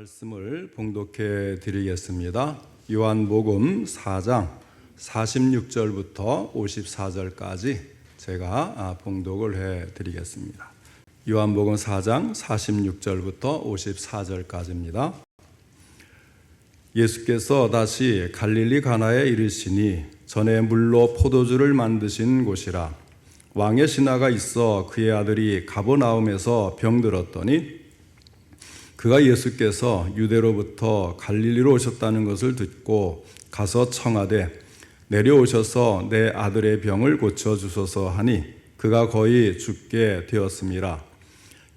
말씀을 봉독해 드리겠습니다. 요한복음 4장 46절부터 54절까지 제가 봉독을 해 드리겠습니다. 요한복음 4장 46절부터 54절까지입니다. 예수께서 다시 갈릴리 가나에 이르시니 전에 물로 포도주를 만드신 곳이라. 왕의 신하가 있어 그의 아들이 가버나움에서 병들었더니 그가 예수께서 유대로부터 갈릴리로 오셨다는 것을 듣고 가서 청하되 내려오셔서 내 아들의 병을 고쳐주소서 하니 그가 거의 죽게 되었음이라.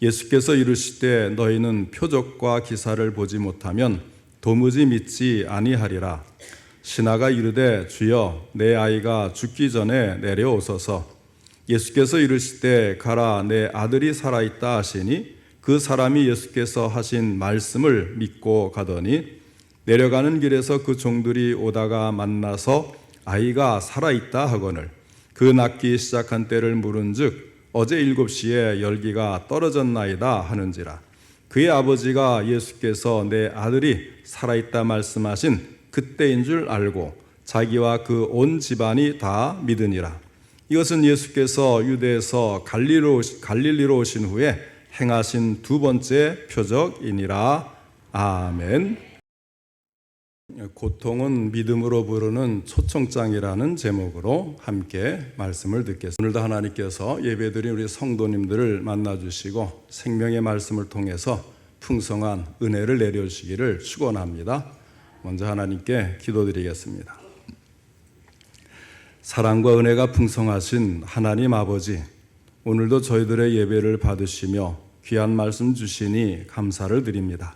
예수께서 이르시되 너희는 표적과 기사를 보지 못하면 도무지 믿지 아니하리라. 신하가 이르되 주여 내 아이가 죽기 전에 내려오소서. 예수께서 이르시되 가라 내 아들이 살아있다 하시니 그 사람이 예수께서 하신 말씀을 믿고 가더니 내려가는 길에서 그 종들이 오다가 만나서 아이가 살아있다 하거늘 그 낫기 시작한 때를 물은즉 어제 7시에 열기가 떨어졌나이다 하는지라. 그의 아버지가 예수께서 내 아들이 살아있다 말씀하신 그때인 줄 알고 자기와 그 온 집안이 다 믿으니라. 이것은 예수께서 유대에서 갈릴리로 오신 후에 행하신 두 번째 표적이니라. 아멘. 고통은 믿음으로 부르는 초청장이라는 제목으로 함께 말씀을 듣겠습니다. 오늘도 하나님께서 예배드린 우리 성도님들을 만나주시고 생명의 말씀을 통해서 풍성한 은혜를 내려주시기를 축원합니다. 먼저 하나님께 기도드리겠습니다. 사랑과 은혜가 풍성하신 하나님 아버지, 오늘도 저희들의 예배를 받으시며 귀한 말씀 주시니 감사를 드립니다.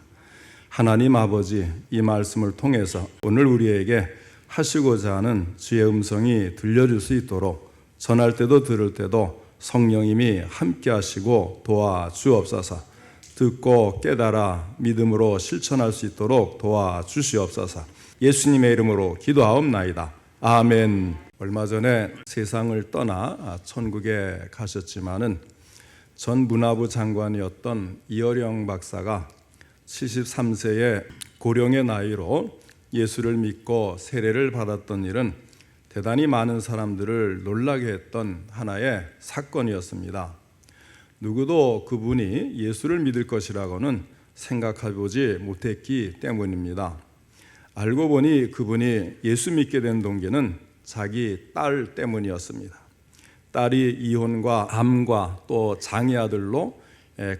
하나님 아버지, 이 말씀을 통해서 오늘 우리에게 하시고자 하는 주의 음성이 들려줄 수 있도록 전할 때도 들을 때도 성령님이 함께 하시고 도와주옵소서. 듣고 깨달아 믿음으로 실천할 수 있도록 도와주시옵소서. 예수님의 이름으로 기도하옵나이다. 아멘. 얼마 전에 세상을 떠나 천국에 가셨지만은 전 문화부 장관이었던 이어령 박사가 73세의 고령의 나이로 예수를 믿고 세례를 받았던 일은 대단히 많은 사람들을 놀라게 했던 하나의 사건이었습니다. 누구도 그분이 예수를 믿을 것이라고는 생각해보지 못했기 때문입니다. 알고 보니 그분이 예수 믿게 된 동기는 자기 딸 때문이었습니다. 딸이 이혼과 암과 또 장애 아들로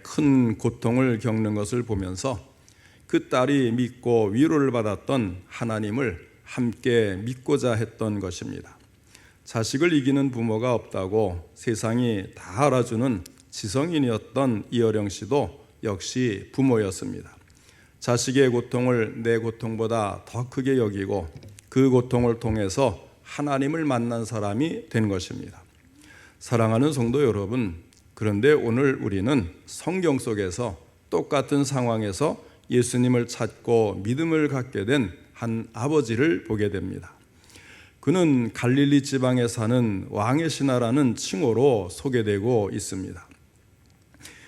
큰 고통을 겪는 것을 보면서 그 딸이 믿고 위로를 받았던 하나님을 함께 믿고자 했던 것입니다. 자식을 이기는 부모가 없다고 세상이 다 알아주는 지성인이었던 이어령 씨도 역시 부모였습니다. 자식의 고통을 내 고통보다 더 크게 여기고 그 고통을 통해서 하나님을 만난 사람이 된 것입니다. 사랑하는 성도 여러분, 그런데 오늘 우리는 성경 속에서 똑같은 상황에서 예수님을 찾고 믿음을 갖게 된 한 아버지를 보게 됩니다. 그는 갈릴리 지방에 사는 왕의 신하라는 칭호로 소개되고 있습니다.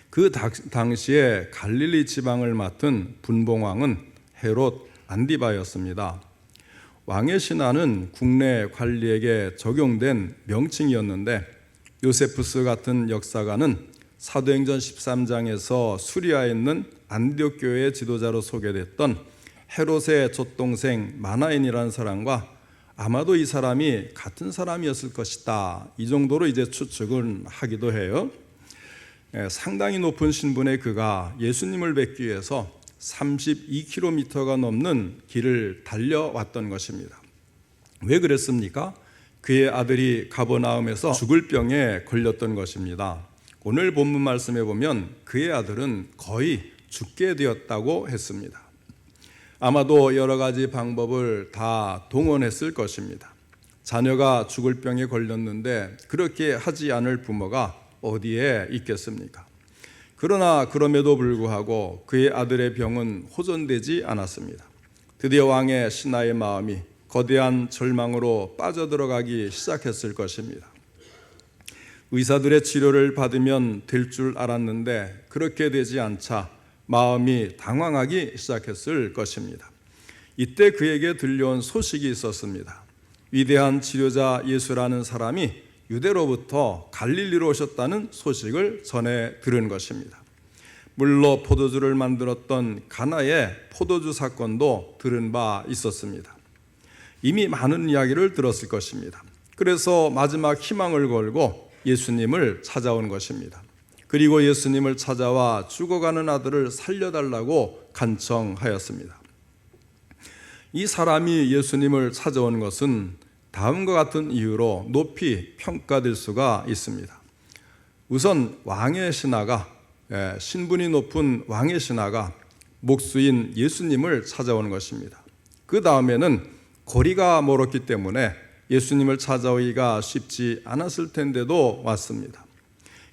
그 당시에 갈릴리 지방을 맡은 분봉왕은 헤롯 안디바였습니다. 왕의 신하는 국내 관리에게 적용된 명칭이었는데 요세푸스 같은 역사가는 사도행전 13장에서 수리아에 있는 안디옥 교회의 지도자로 소개됐던 헤롯의 맏동생 마나엔이라는 사람과 아마도 이 사람이 같은 사람이었을 것이다, 이 정도로 이제 추측을 하기도 해요. 상당히 높은 신분의 그가 예수님을 뵙기 위해서 32km가 넘는 길을 달려왔던 것입니다. 왜 그랬습니까? 그의 아들이 가버나움에서 죽을 병에 걸렸던 것입니다. 오늘 본문 말씀에 보면 그의 아들은 거의 죽게 되었다고 했습니다. 아마도 여러 가지 방법을 다 동원했을 것입니다. 자녀가 죽을 병에 걸렸는데 그렇게 하지 않을 부모가 어디에 있겠습니까? 그러나 그럼에도 불구하고 그의 아들의 병은 호전되지 않았습니다. 드디어 왕의 신하의 마음이 거대한 절망으로 빠져들어가기 시작했을 것입니다. 의사들의 치료를 받으면 될 줄 알았는데 그렇게 되지 않자 마음이 당황하기 시작했을 것입니다. 이때 그에게 들려온 소식이 있었습니다. 위대한 치료자 예수라는 사람이 유대로부터 갈릴리로 오셨다는 소식을 전해 들은 것입니다. 물로 포도주를 만들었던 가나의 포도주 사건도 들은 바 있었습니다. 이미 많은 이야기를 들었을 것입니다. 그래서 마지막 희망을 걸고 예수님을 찾아온 것입니다. 그리고 예수님을 찾아와 죽어가는 아들을 살려달라고 간청하였습니다. 이 사람이 예수님을 찾아온 것은 다음과 같은 이유로 높이 평가될 수가 있습니다. 우선 왕의 신하가, 신분이 높은 왕의 신하가 목수인 예수님을 찾아오는 것입니다. 그 다음에는 거리가 멀었기 때문에 예수님을 찾아오기가 쉽지 않았을 텐데도 왔습니다.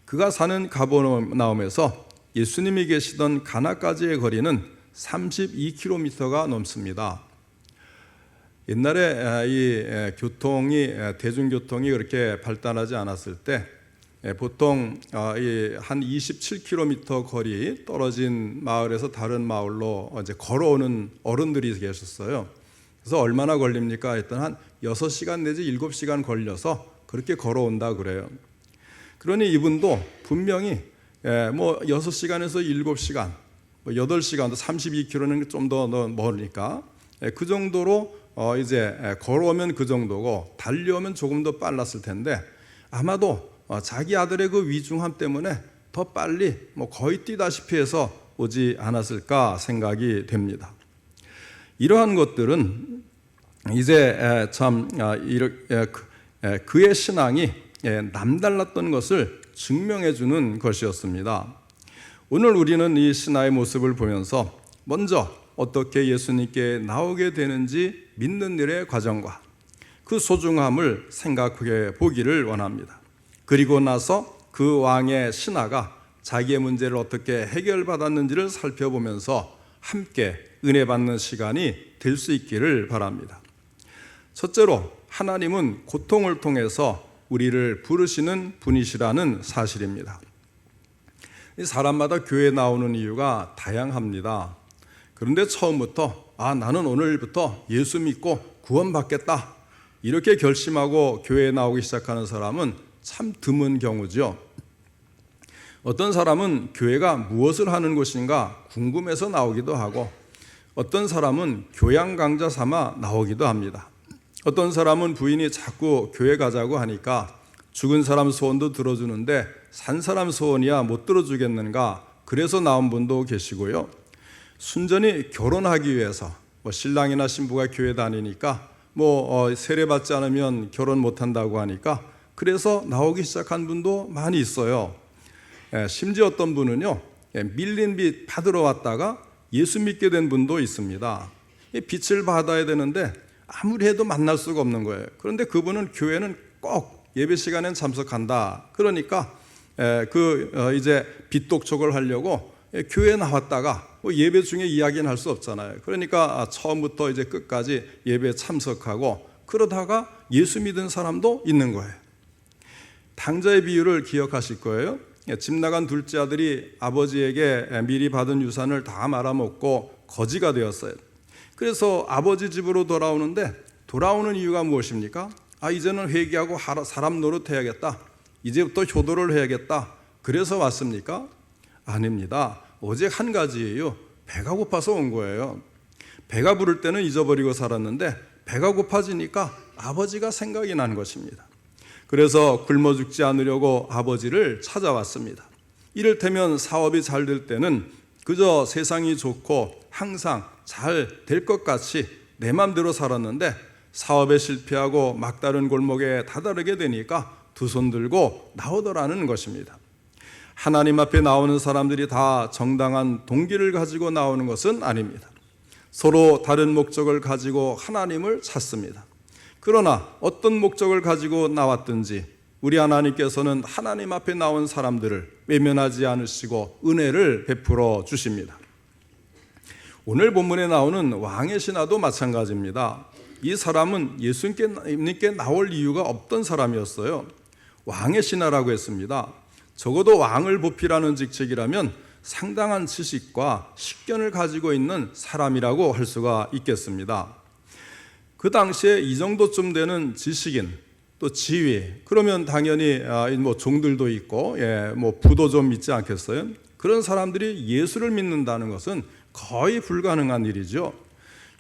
그가 사는 가버나움에서 예수님이 계시던 가나까지의 거리는 32km가 넘습니다. 옛날에 이 대중교통이 그렇게 발달하지 않았을 때 보통 한 27km 거리 떨어진 마을에서 다른 마을로 이제 걸어오는 어른들이 계셨어요. 그래서 얼마나 걸립니까? 했더니 한 6시간 내지 7시간 걸려서 그렇게 걸어온다 그래요. 그러니 이분도 분명히 6시간에서 7시간, 8시간도 32km는 좀 더 멀으니까 그 정도로 이제 걸어오면 그 정도고 달려오면 조금 더 빨랐을 텐데 아마도 자기 아들의 그 위중함 때문에 더 빨리 거의 뛰다시피 해서 오지 않았을까 생각이 됩니다. 이러한 것들은 이제 참 그의 신앙이 남달랐던 것을 증명해 주는 것이었습니다. 오늘 우리는 이 신하의 모습을 보면서 먼저 어떻게 예수님께 나오게 되는지 믿는 일의 과정과 그 소중함을 생각해 보기를 원합니다. 그리고 나서 그 왕의 신하가 자기의 문제를 어떻게 해결받았는지를 살펴보면서 함께 은혜 받는 시간이 될 수 있기를 바랍니다. 첫째로 하나님은 고통을 통해서 우리를 부르시는 분이시라는 사실입니다. 사람마다 교회에 나오는 이유가 다양합니다. 그런데 처음부터 나는 오늘부터 예수 믿고 구원받겠다 이렇게 결심하고 교회에 나오기 시작하는 사람은 참 드문 경우죠. 어떤 사람은 교회가 무엇을 하는 곳인가 궁금해서 나오기도 하고 어떤 사람은 교양 강좌 삼아 나오기도 합니다. 어떤 사람은 부인이 자꾸 교회 가자고 하니까 죽은 사람 소원도 들어주는데 산 사람 소원이야 못 들어주겠는가 그래서 나온 분도 계시고요. 순전히 결혼하기 위해서 신랑이나 신부가 교회 다니니까 세례받지 않으면 결혼 못한다고 하니까 그래서 나오기 시작한 분도 많이 있어요. 심지어 어떤 분은요 밀린 빚 받으러 왔다가 예수 믿게 된 분도 있습니다. 빚을 받아야 되는데 아무리 해도 만날 수가 없는 거예요. 그런데 그분은 교회는 꼭 예배 시간엔 참석한다. 그러니까 이제 빚 독촉을 하려고 교회에 나왔다가 예배 중에 이야기는 할 수 없잖아요. 그러니까 처음부터 이제 끝까지 예배에 참석하고 그러다가 예수 믿은 사람도 있는 거예요. 탕자의 비유를 기억하실 거예요. 집 나간 둘째 아들이 아버지에게 미리 받은 유산을 다 말아먹고 거지가 되었어요. 그래서 아버지 집으로 돌아오는데 돌아오는 이유가 무엇입니까? 이제는 회개하고 사람 노릇해야겠다. 이제부터 효도를 해야겠다. 그래서 왔습니까? 아닙니다. 오직 한 가지예요. 배가 고파서 온 거예요. 배가 부를 때는 잊어버리고 살았는데 배가 고파지니까 아버지가 생각이 난 것입니다. 그래서 굶어 죽지 않으려고 아버지를 찾아왔습니다. 이를테면 사업이 잘 될 때는 그저 세상이 좋고 항상 잘 될 것 같이 내 맘대로 살았는데 사업에 실패하고 막다른 골목에 다다르게 되니까 두 손 들고 나오더라는 것입니다. 하나님 앞에 나오는 사람들이 다 정당한 동기를 가지고 나오는 것은 아닙니다. 서로 다른 목적을 가지고 하나님을 찾습니다. 그러나 어떤 목적을 가지고 나왔든지 우리 하나님께서는 하나님 앞에 나온 사람들을 외면하지 않으시고 은혜를 베풀어 주십니다. 오늘 본문에 나오는 왕의 신하도 마찬가지입니다. 이 사람은 예수님께 나올 이유가 없던 사람이었어요. 왕의 신하라고 했습니다. 적어도 왕을 보필하는 직책이라면 상당한 지식과 식견을 가지고 있는 사람이라고 할 수가 있겠습니다. 그 당시에 이 정도쯤 되는 지식인, 또 지위, 그러면 당연히 뭐 종들도 있고, 뭐 부도 좀 있지 않겠어요? 그런 사람들이 예수를 믿는다는 것은 거의 불가능한 일이죠.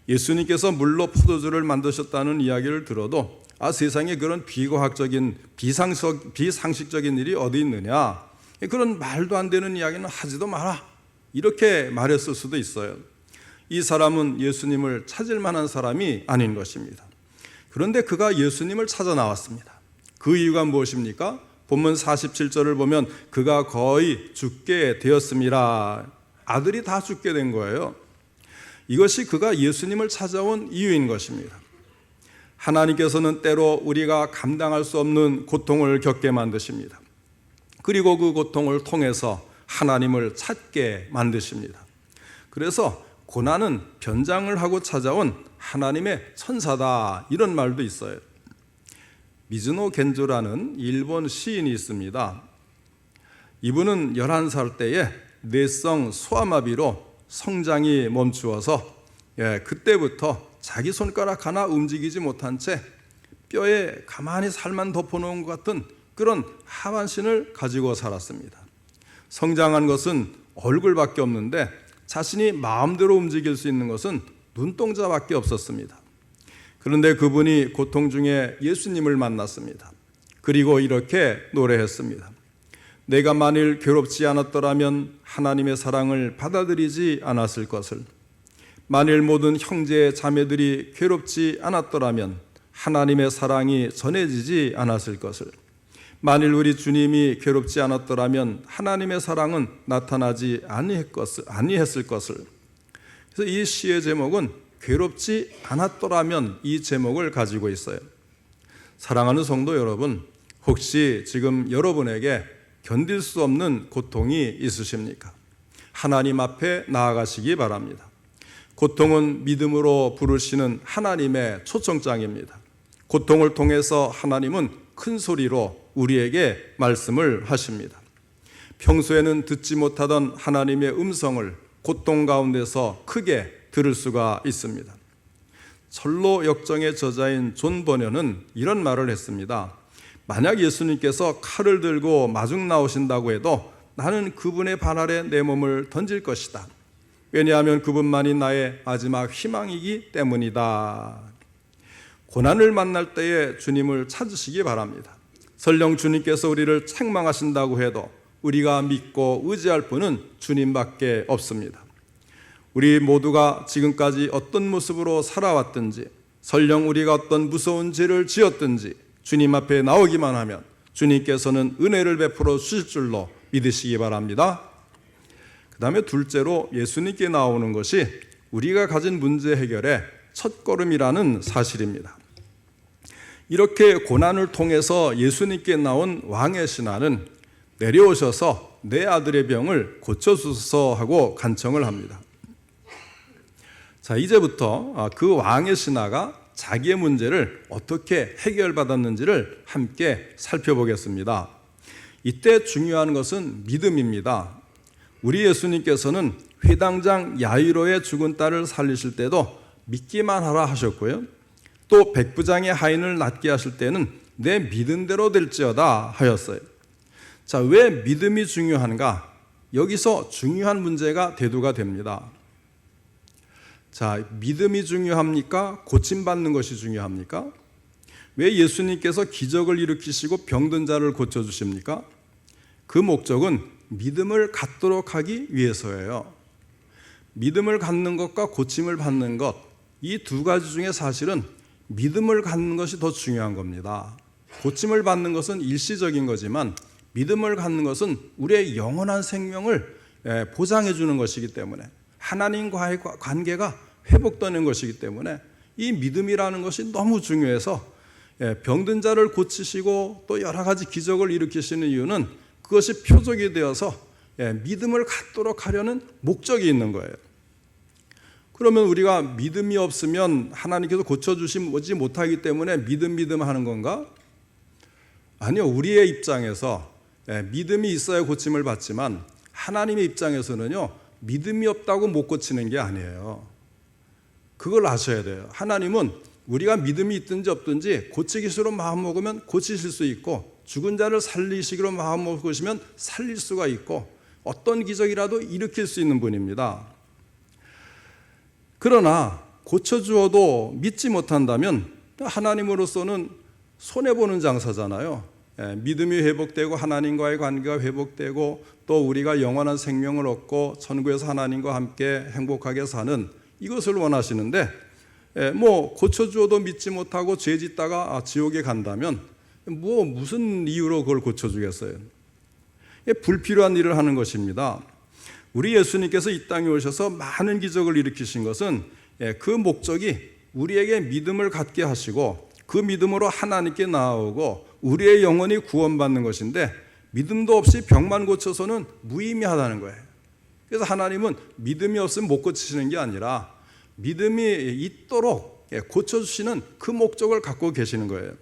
예수님께서 물로 포도주를 만드셨다는 이야기를 들어도 세상에 그런 비과학적인 비상식적인 일이 어디 있느냐, 그런 말도 안 되는 이야기는 하지도 마라, 이렇게 말했을 수도 있어요. 이 사람은 예수님을 찾을 만한 사람이 아닌 것입니다. 그런데 그가 예수님을 찾아 나왔습니다. 그 이유가 무엇입니까? 본문 47절을 보면 그가 거의 죽게 되었습니다. 아들이 다 죽게 된 거예요. 이것이 그가 예수님을 찾아온 이유인 것입니다. 하나님께서는 때로 우리가 감당할 수 없는 고통을 겪게 만드십니다. 그리고 그 고통을 통해서 하나님을 찾게 만드십니다. 그래서 고난은 변장을 하고 찾아온 하나님의 천사다, 이런 말도 있어요. 미즈노 겐조라는 일본 시인이 있습니다. 이분은 11살 때에 뇌성 소아마비로 성장이 멈추어서 그때부터 자기 손가락 하나 움직이지 못한 채 뼈에 가만히 살만 덮어놓은 것 같은 그런 하반신을 가지고 살았습니다. 성장한 것은 얼굴밖에 없는데 자신이 마음대로 움직일 수 있는 것은 눈동자밖에 없었습니다. 그런데 그분이 고통 중에 예수님을 만났습니다. 그리고 이렇게 노래했습니다. 내가 만일 괴롭지 않았더라면 하나님의 사랑을 받아들이지 않았을 것을, 만일 모든 형제 자매들이 괴롭지 않았더라면 하나님의 사랑이 전해지지 않았을 것을, 만일 우리 주님이 괴롭지 않았더라면 하나님의 사랑은 나타나지 아니했을 것을. 그래서 이 시의 제목은 괴롭지 않았더라면, 이 제목을 가지고 있어요. 사랑하는 성도 여러분, 혹시 지금 여러분에게 견딜 수 없는 고통이 있으십니까? 하나님 앞에 나아가시기 바랍니다. 고통은 믿음으로 부르시는 하나님의 초청장입니다. 고통을 통해서 하나님은 큰 소리로 우리에게 말씀을 하십니다. 평소에는 듣지 못하던 하나님의 음성을 고통 가운데서 크게 들을 수가 있습니다. 철로 역정의 저자인 존 버녀는 이런 말을 했습니다. 만약 예수님께서 칼을 들고 마중 나오신다고 해도 나는 그분의 발 아래 내 몸을 던질 것이다. 왜냐하면 그분만이 나의 마지막 희망이기 때문이다. 고난을 만날 때에 주님을 찾으시기 바랍니다. 설령 주님께서 우리를 책망하신다고 해도 우리가 믿고 의지할 분은 주님밖에 없습니다. 우리 모두가 지금까지 어떤 모습으로 살아왔든지, 설령 우리가 어떤 무서운 죄를 지었든지 주님 앞에 나오기만 하면 주님께서는 은혜를 베풀어 주실 줄로 믿으시기 바랍니다. 그 다음에 둘째로 예수님께 나오는 것이 우리가 가진 문제 해결의 첫걸음이라는 사실입니다. 이렇게 고난을 통해서 예수님께 나온 왕의 신하는 내려오셔서 내 아들의 병을 고쳐주소서 하고 간청을 합니다. 자, 이제부터 그 왕의 신하가 자기의 문제를 어떻게 해결받았는지를 함께 살펴보겠습니다. 이때 중요한 것은 믿음입니다. 우리 예수님께서는 회당장 야이로의 죽은 딸을 살리실 때도 믿기만 하라 하셨고요. 또 백부장의 하인을 낫게 하실 때는 내 믿은 대로 될지어다 하였어요. 자, 왜 믿음이 중요한가? 여기서 중요한 문제가 대두가 됩니다. 자, 믿음이 중요합니까? 고침받는 것이 중요합니까? 왜 예수님께서 기적을 일으키시고 병든 자를 고쳐주십니까? 그 목적은 믿음을 갖도록 하기 위해서예요. 믿음을 갖는 것과 고침을 받는 것, 이 두 가지 중에 사실은 믿음을 갖는 것이 더 중요한 겁니다. 고침을 받는 것은 일시적인 거지만 믿음을 갖는 것은 우리의 영원한 생명을 보장해 주는 것이기 때문에, 하나님과의 관계가 회복되는 것이기 때문에 이 믿음이라는 것이 너무 중요해서 병든 자를 고치시고 또 여러 가지 기적을 일으키시는 이유는 그것이 표적이 되어서 믿음을 갖도록 하려는 목적이 있는 거예요. 그러면 우리가 믿음이 없으면 하나님께서 고쳐주시지 못하기 때문에 믿음 하는 건가? 아니요. 우리의 입장에서 믿음이 있어야 고침을 받지만 하나님의 입장에서는요, 믿음이 없다고 못 고치는 게 아니에요. 그걸 아셔야 돼요. 하나님은 우리가 믿음이 있든지 없든지 고치기로 마음 먹으면 고치실 수 있고, 죽은 자를 살리시기로 마음 먹으시면 살릴 수가 있고, 어떤 기적이라도 일으킬 수 있는 분입니다. 그러나 고쳐주어도 믿지 못한다면 하나님으로서는 손해보는 장사잖아요. 믿음이 회복되고 하나님과의 관계가 회복되고 또 우리가 영원한 생명을 얻고 천국에서 하나님과 함께 행복하게 사는 이것을 원하시는데, 고쳐주어도 믿지 못하고 죄 짓다가 지옥에 간다면 무슨 이유로 그걸 고쳐주겠어요? 불필요한 일을 하는 것입니다. 우리 예수님께서 이 땅에 오셔서 많은 기적을 일으키신 것은 그 목적이 우리에게 믿음을 갖게 하시고 그 믿음으로 하나님께 나아오고 우리의 영혼이 구원받는 것인데, 믿음도 없이 병만 고쳐서는 무의미하다는 거예요. 그래서 하나님은 믿음이 없으면 못 고치시는 게 아니라 믿음이 있도록 고쳐주시는 그 목적을 갖고 계시는 거예요.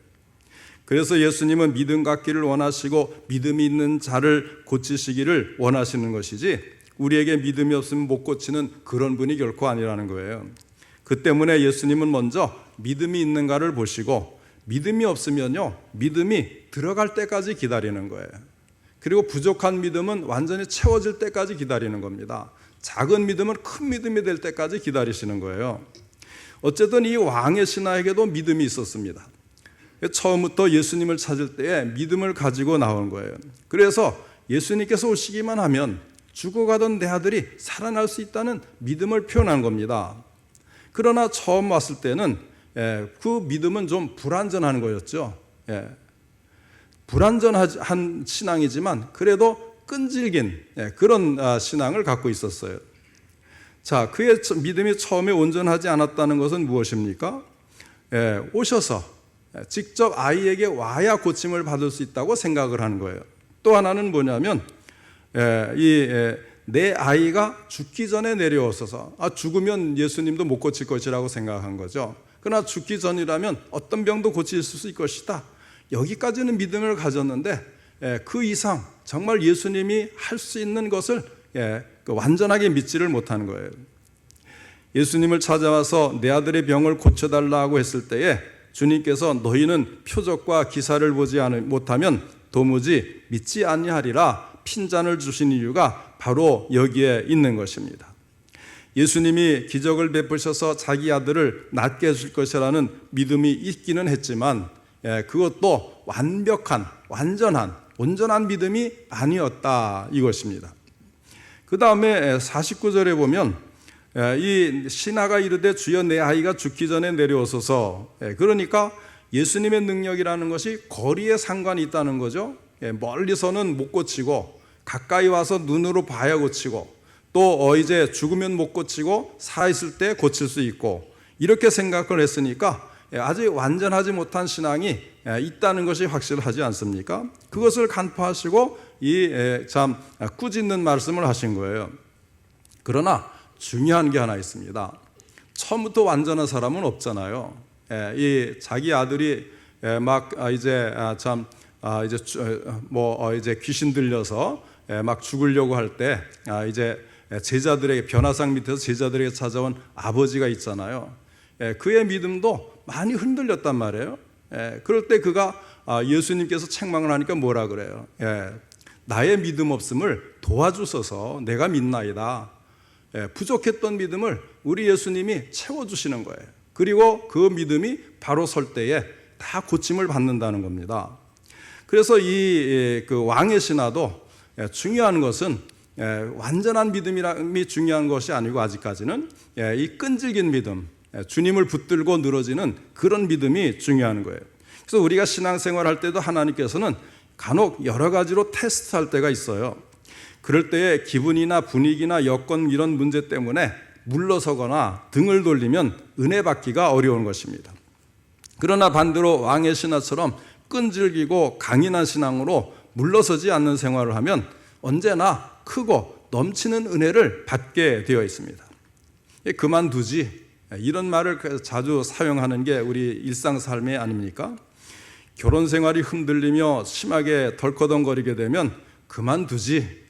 그래서 예수님은 믿음 갖기를 원하시고 믿음이 있는 자를 고치시기를 원하시는 것이지, 우리에게 믿음이 없으면 못 고치는 그런 분이 결코 아니라는 거예요. 그 때문에 예수님은 먼저 믿음이 있는가를 보시고, 믿음이 없으면요, 믿음이 들어갈 때까지 기다리는 거예요. 그리고 부족한 믿음은 완전히 채워질 때까지 기다리는 겁니다. 작은 믿음은 큰 믿음이 될 때까지 기다리시는 거예요. 어쨌든 이 왕의 신하에게도 믿음이 있었습니다. 처음부터 예수님을 찾을 때에 믿음을 가지고 나온 거예요. 그래서 예수님께서 오시기만 하면 죽어가던 내 아들이 살아날 수 있다는 믿음을 표현한 겁니다. 그러나 처음 왔을 때는 그 믿음은 좀 불완전한 거였죠. 불완전한 신앙이지만 그래도 끈질긴 그런 신앙을 갖고 있었어요. 자, 그의 믿음이 처음에 온전하지 않았다는 것은 무엇입니까? 오셔서 직접 아이에게 와야 고침을 받을 수 있다고 생각을 하는 거예요. 또 하나는 뭐냐면, 내 아이가 죽기 전에 내려오셔서, 죽으면 예수님도 못 고칠 것이라고 생각한 거죠. 그러나 죽기 전이라면 어떤 병도 고칠 수 있을 것이다. 여기까지는 믿음을 가졌는데 그 이상 정말 예수님이 할 수 있는 것을 완전하게 믿지를 못하는 거예요. 예수님을 찾아와서 내 아들의 병을 고쳐달라고 했을 때에 주님께서 너희는 표적과 기사를 보지 못하면 도무지 믿지 아니하리라 핀잔을 주신 이유가 바로 여기에 있는 것입니다. 예수님이 기적을 베푸셔서 자기 아들을 낫게 해줄 것이라는 믿음이 있기는 했지만 그것도 완벽한, 온전한 믿음이 아니었다 이것입니다. 그 다음에 49절에 보면 이 신하가 이르되 주여 내 아이가 죽기 전에 내려오소서. 그러니까 예수님의 능력이라는 것이 거리에 상관이 있다는 거죠. 멀리서는 못 고치고 가까이 와서 눈으로 봐야 고치고 또 이제 죽으면 못 고치고 살아있을 때 고칠 수 있고 이렇게 생각을 했으니까 아직 완전하지 못한 신앙이 있다는 것이 확실하지 않습니까? 그것을 간파하시고 참 꾸짖는 말씀을 하신 거예요. 그러나 중요한 게 하나 있습니다. 처음부터 완전한 사람은 없잖아요. 이 자기 아들이 막 이제 이제 귀신 들려서 막 죽으려고 할 때 이제 제자들에게 변화상 밑에서 제자들에게 찾아온 아버지가 있잖아요. 그의 믿음도 많이 흔들렸단 말이에요. 그럴 때 그가 예수님께서 책망을 하니까 뭐라 그래요? 나의 믿음 없음을 도와주소서 내가 믿나이다. 부족했던 믿음을 우리 예수님이 채워주시는 거예요. 그리고 그 믿음이 바로 설 때에 다 고침을 받는다는 겁니다. 그래서 그 왕의 신하도 중요한 것은 완전한 믿음이 중요한 것이 아니고 아직까지는 이 끈질긴 믿음, 주님을 붙들고 늘어지는 그런 믿음이 중요한 거예요. 그래서 우리가 신앙생활 할 때도 하나님께서는 간혹 여러 가지로 테스트할 때가 있어요. 그럴 때에 기분이나 분위기나 여건 이런 문제 때문에 물러서거나 등을 돌리면 은혜 받기가 어려운 것입니다. 그러나 반대로 왕의 신하처럼 끈질기고 강인한 신앙으로 물러서지 않는 생활을 하면 언제나 크고 넘치는 은혜를 받게 되어 있습니다. 그만두지, 이런 말을 자주 사용하는 게 우리 일상 삶이 아닙니까? 결혼 생활이 흔들리며 심하게 덜커덩거리게 되면 그만두지,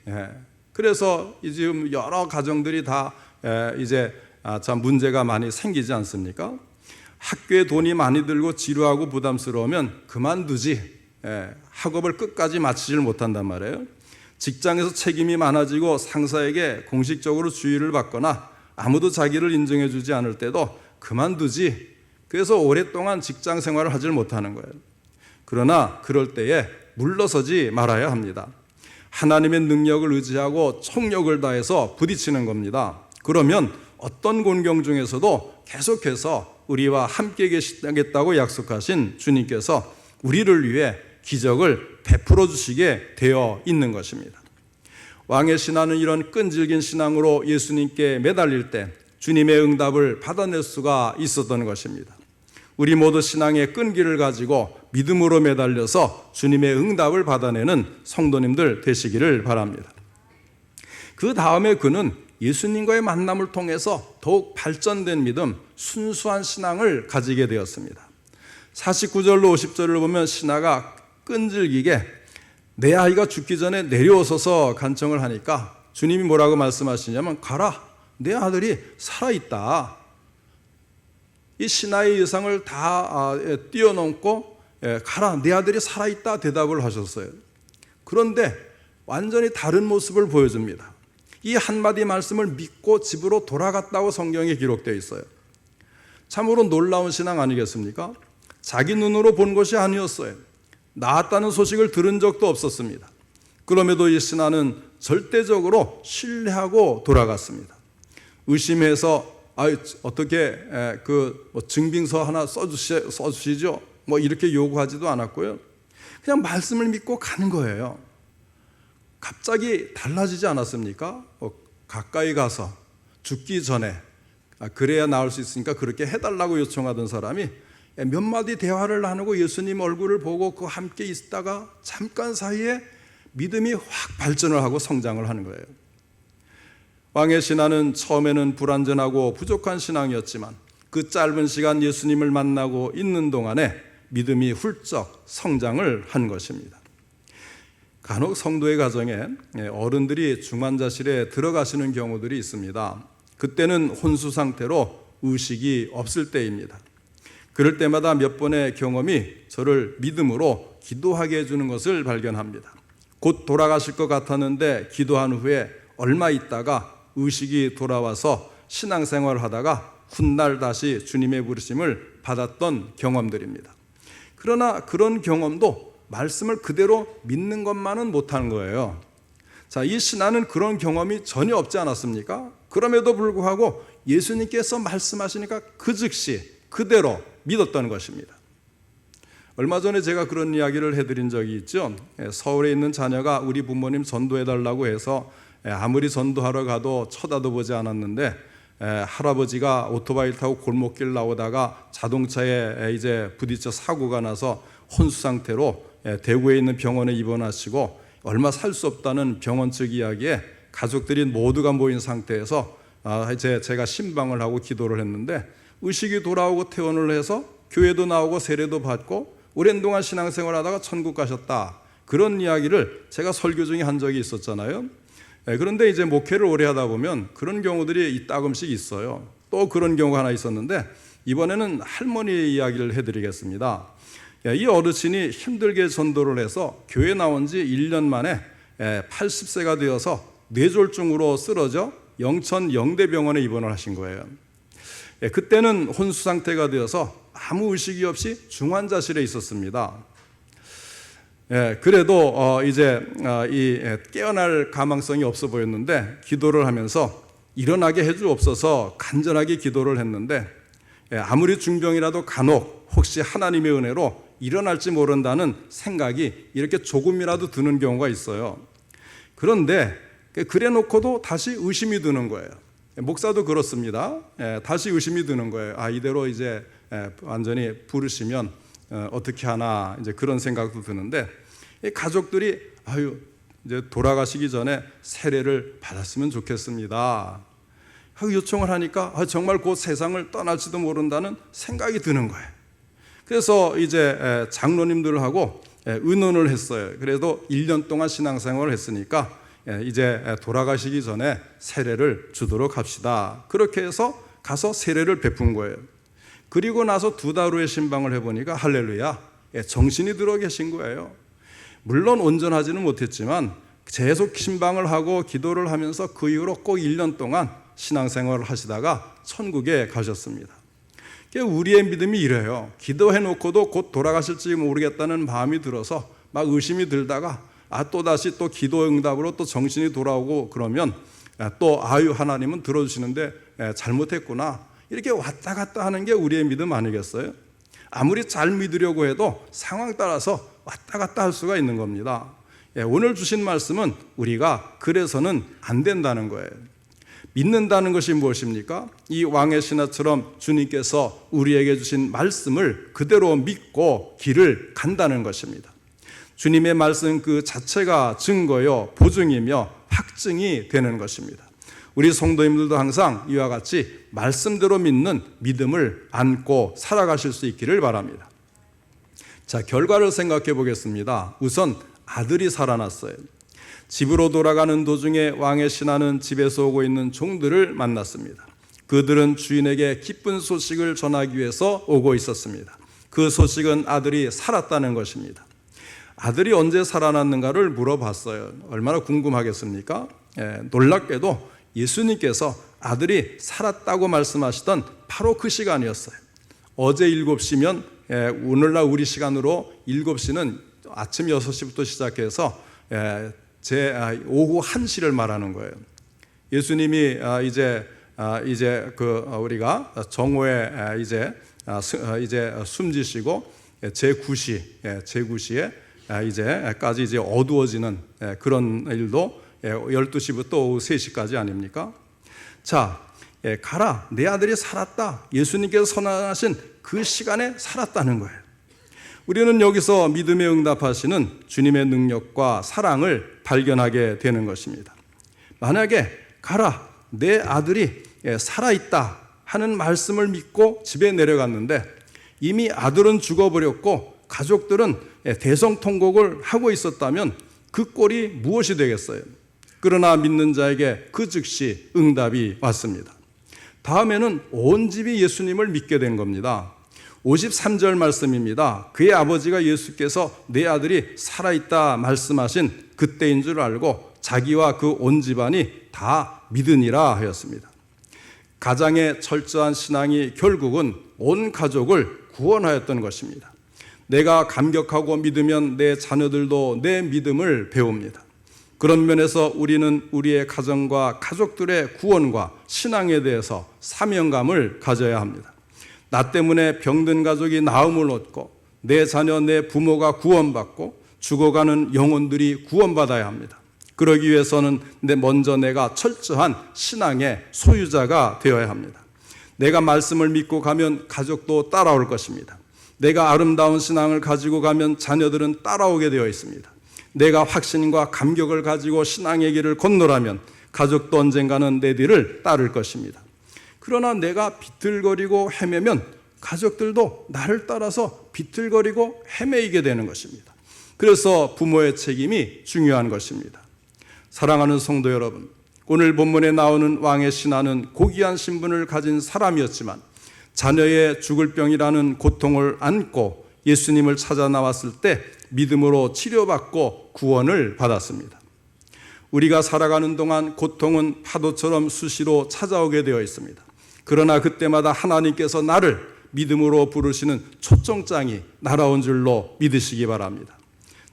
그래서 지금 여러 가정들이 다 이제 참 문제가 많이 생기지 않습니까? 학교에 돈이 많이 들고 지루하고 부담스러우면 그만두지 학업을 끝까지 마치질 못한단 말이에요. 직장에서 책임이 많아지고 상사에게 공식적으로 주의를 받거나 아무도 자기를 인정해 주지 않을 때도 그만두지. 그래서 오랫동안 직장 생활을 하질 못하는 거예요. 그러나 그럴 때에 물러서지 말아야 합니다. 하나님의 능력을 의지하고 총력을 다해서 부딪히는 겁니다. 그러면 어떤 곤경 중에서도 계속해서 우리와 함께 계시겠다고 약속하신 주님께서 우리를 위해 기적을 베풀어 주시게 되어 있는 것입니다. 왕의 신하는 이런 끈질긴 신앙으로 예수님께 매달릴 때 주님의 응답을 받아낼 수가 있었던 것입니다. 우리 모두 신앙의 끈기를 가지고 믿음으로 매달려서 주님의 응답을 받아내는 성도님들 되시기를 바랍니다. 그 다음에 그는 예수님과의 만남을 통해서 더욱 발전된 믿음, 순수한 신앙을 가지게 되었습니다. 49절로 50절을 보면 신하가 끈질기게 내 아이가 죽기 전에 내려오소서 간청을 하니까 주님이 뭐라고 말씀하시냐면 가라, 내 아들이 살아있다. 이 신하의 예상을 다 뛰어넘고 가라, 내 아들이 살아있다 대답을 하셨어요. 그런데 완전히 다른 모습을 보여줍니다. 이 한마디 말씀을 믿고 집으로 돌아갔다고 성경에 기록되어 있어요. 참으로 놀라운 신앙 아니겠습니까? 자기 눈으로 본 것이 아니었어요. 나았다는 소식을 들은 적도 없었습니다. 그럼에도 이 신하는 절대적으로 신뢰하고 돌아갔습니다. 의심해서 어떻게 증빙서 하나 써주시죠? 이렇게 요구하지도 않았고요. 그냥 말씀을 믿고 가는 거예요. 갑자기 달라지지 않았습니까? 가까이 가서 죽기 전에 그래야 나을 수 있으니까 그렇게 해달라고 요청하던 사람이 몇 마디 대화를 나누고 예수님 얼굴을 보고 그 함께 있다가 잠깐 사이에 믿음이 확 발전을 하고 성장을 하는 거예요. 왕의 신하는 처음에는 불완전하고 부족한 신앙이었지만 그 짧은 시간 예수님을 만나고 있는 동안에 믿음이 훌쩍 성장을 한 것입니다. 간혹 성도의 가정에 어른들이 중환자실에 들어가시는 경우들이 있습니다. 그때는 혼수 상태로 의식이 없을 때입니다. 그럴 때마다 몇 번의 경험이 저를 믿음으로 기도하게 해주는 것을 발견합니다. 곧 돌아가실 것 같았는데 기도한 후에 얼마 있다가 의식이 돌아와서 신앙생활을 하다가 훗날 다시 주님의 부르심을 받았던 경험들입니다. 그러나 그런 경험도 말씀을 그대로 믿는 것만은 못하는 거예요. 자, 이 신하는 그런 경험이 전혀 없지 않았습니까? 그럼에도 불구하고 예수님께서 말씀하시니까 그 즉시 그대로 믿었던 것입니다. 얼마 전에 제가 그런 이야기를 해드린 적이 있죠. 서울에 있는 자녀가 우리 부모님 전도해달라고 해서 아무리 전도하러 가도 쳐다도 보지 않았는데 할아버지가 오토바이를 타고 골목길 나오다가 자동차에 이제 부딪혀 사고가 나서 혼수 상태로 대구에 있는 병원에 입원하시고 얼마 살 수 없다는 병원 측 이야기에 가족들이 모두가 모인 상태에서 이제 제가 신방을 하고 기도를 했는데 의식이 돌아오고 퇴원을 해서 교회도 나오고 세례도 받고 오랜 동안 신앙생활 하다가 천국 가셨다. 그런 이야기를 제가 설교 중에 한 적이 있었잖아요. 그런데 이제 목회를 오래 하다 보면 그런 경우들이 이따금씩 있어요. 또 그런 경우가 하나 있었는데 이번에는 할머니의 이야기를 해드리겠습니다. 이 어르신이 힘들게 전도를 해서 교회 나온 지 1년 만에 80세가 되어서 뇌졸중으로 쓰러져 영천 영대병원에 입원을 하신 거예요. 그때는 혼수 상태가 되어서 아무 의식이 없이 중환자실에 있었습니다. 그래도 이제 깨어날 가망성이 없어 보였는데 기도를 하면서 일어나게 해주옵소서 간절하게 기도를 했는데 아무리 중병이라도 간혹 혹시 하나님의 은혜로 일어날지 모른다는 생각이 이렇게 조금이라도 드는 경우가 있어요. 그런데 그래 놓고도 다시 의심이 드는 거예요. 목사도 그렇습니다. 다시 의심이 드는 거예요. 이대로 이제 완전히 부르시면 어떻게 하나 이제 그런 생각도 드는데 가족들이 이제 돌아가시기 전에 세례를 받았으면 좋겠습니다 하고 요청을 하니까 정말 곧 세상을 떠날지도 모른다는 생각이 드는 거예요. 그래서 이제 장로님들하고 의논을 했어요. 그래도 1년 동안 신앙생활을 했으니까 이제 돌아가시기 전에 세례를 주도록 합시다. 그렇게 해서 가서 세례를 베푼 거예요. 그리고 나서 2달 후에 신방을 해보니까 할렐루야, 정신이 들어 계신 거예요. 물론 온전하지는 못했지만 계속 신방을 하고 기도를 하면서 그 이후로 꼭 1년 동안 신앙생활을 하시다가 천국에 가셨습니다. 우리의 믿음이 이래요. 기도해놓고도 곧 돌아가실지 모르겠다는 마음이 들어서 막 의심이 들다가 또다시 또 기도 응답으로 또 정신이 돌아오고 그러면 또 하나님은 들어주시는데 잘못했구나, 이렇게 왔다 갔다 하는 게 우리의 믿음 아니겠어요? 아무리 잘 믿으려고 해도 상황 따라서 왔다 갔다 할 수가 있는 겁니다. 오늘 주신 말씀은 우리가 그래서는 안 된다는 거예요. 믿는다는 것이 무엇입니까? 이 왕의 신하처럼 주님께서 우리에게 주신 말씀을 그대로 믿고 길을 간다는 것입니다. 주님의 말씀 그 자체가 증거요, 보증이며 확증이 되는 것입니다. 우리 성도님들도 항상 이와 같이 말씀대로 믿는 믿음을 안고 살아가실 수 있기를 바랍니다. 자, 결과를 생각해 보겠습니다. 우선 아들이 살아났어요. 집으로 돌아가는 도중에 왕의 신하는 집에서 오고 있는 종들을 만났습니다. 그들은 주인에게 기쁜 소식을 전하기 위해서 오고 있었습니다. 그 소식은 아들이 살았다는 것입니다. 아들이 언제 살아났는가를 물어봤어요. 얼마나 궁금하겠습니까? 놀랍게도 예수님께서 아들이 살았다고 말씀하시던 바로 그 시간이었어요. 어제 7시면 오늘날 우리 시간으로 7시는 아침 6시부터 시작해서 오후 1시를 말하는 거예요. 예수님이 이제 우리가 정오에 이제 숨지시고 제9시에 이제까지 이제 어두워지는 그런 일도 12시부터 오후 3시까지 아닙니까? 자, 가라, 내 아들이 살았다. 예수님께서 선언하신 그 시간에 살았다는 거예요. 우리는 여기서 믿음에 응답하시는 주님의 능력과 사랑을 발견하게 되는 것입니다. 만약에 가라, 내 아들이 살아있다 하는 말씀을 믿고 집에 내려갔는데 이미 아들은 죽어버렸고 가족들은 대성통곡을 하고 있었다면 그 꼴이 무엇이 되겠어요? 그러나 믿는 자에게 그 즉시 응답이 왔습니다. 다음에는 온 집이 예수님을 믿게 된 겁니다. 53절 말씀입니다. 그의 아버지가 예수께서 내 아들이 살아있다 말씀하신 그때인 줄 알고 자기와 그 온 집안이 다 믿으니라 하였습니다. 가장의 철저한 신앙이 결국은 온 가족을 구원하였던 것입니다. 내가 감격하고 믿으면 내 자녀들도 내 믿음을 배웁니다. 그런 면에서 우리는 우리의 가정과 가족들의 구원과 신앙에 대해서 사명감을 가져야 합니다. 나 때문에 병든 가족이 나음을 얻고 내 자녀, 내 부모가 구원받고 죽어가는 영혼들이 구원받아야 합니다. 그러기 위해서는 먼저 내가 철저한 신앙의 소유자가 되어야 합니다. 내가 말씀을 믿고 가면 가족도 따라올 것입니다. 내가 아름다운 신앙을 가지고 가면 자녀들은 따라오게 되어 있습니다. 내가 확신과 감격을 가지고 신앙의 길을 건너라면 가족도 언젠가는 내 뒤를 따를 것입니다. 그러나 내가 비틀거리고 헤매면 가족들도 나를 따라서 비틀거리고 헤매이게 되는 것입니다. 그래서 부모의 책임이 중요한 것입니다. 사랑하는 성도 여러분, 오늘 본문에 나오는 왕의 신하는 고귀한 신분을 가진 사람이었지만 자녀의 죽을 병이라는 고통을 안고 예수님을 찾아 나왔을 때 믿음으로 치료받고 구원을 받았습니다. 우리가 살아가는 동안 고통은 파도처럼 수시로 찾아오게 되어 있습니다. 그러나 그때마다 하나님께서 나를 믿음으로 부르시는 초청장이 날아온 줄로 믿으시기 바랍니다.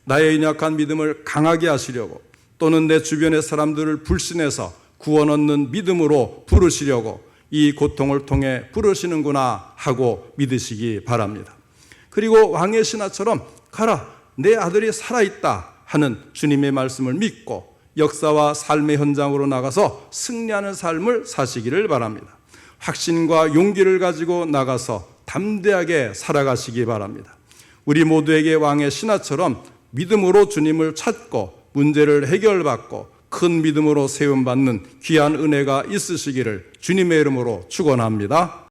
나의 연약한 믿음을 강하게 하시려고 또는 내 주변의 사람들을 불신해서 구원 얻는 믿음으로 부르시려고 이 고통을 통해 부르시는구나 하고 믿으시기 바랍니다. 그리고 왕의 신하처럼 가라, 내 아들이 살아있다 하는 주님의 말씀을 믿고 역사와 삶의 현장으로 나가서 승리하는 삶을 사시기를 바랍니다. 확신과 용기를 가지고 나가서 담대하게 살아가시기 바랍니다. 우리 모두에게 왕의 신하처럼 믿음으로 주님을 찾고 문제를 해결받고 큰 믿음으로 세움받는 귀한 은혜가 있으시기를 주님의 이름으로 축원합니다.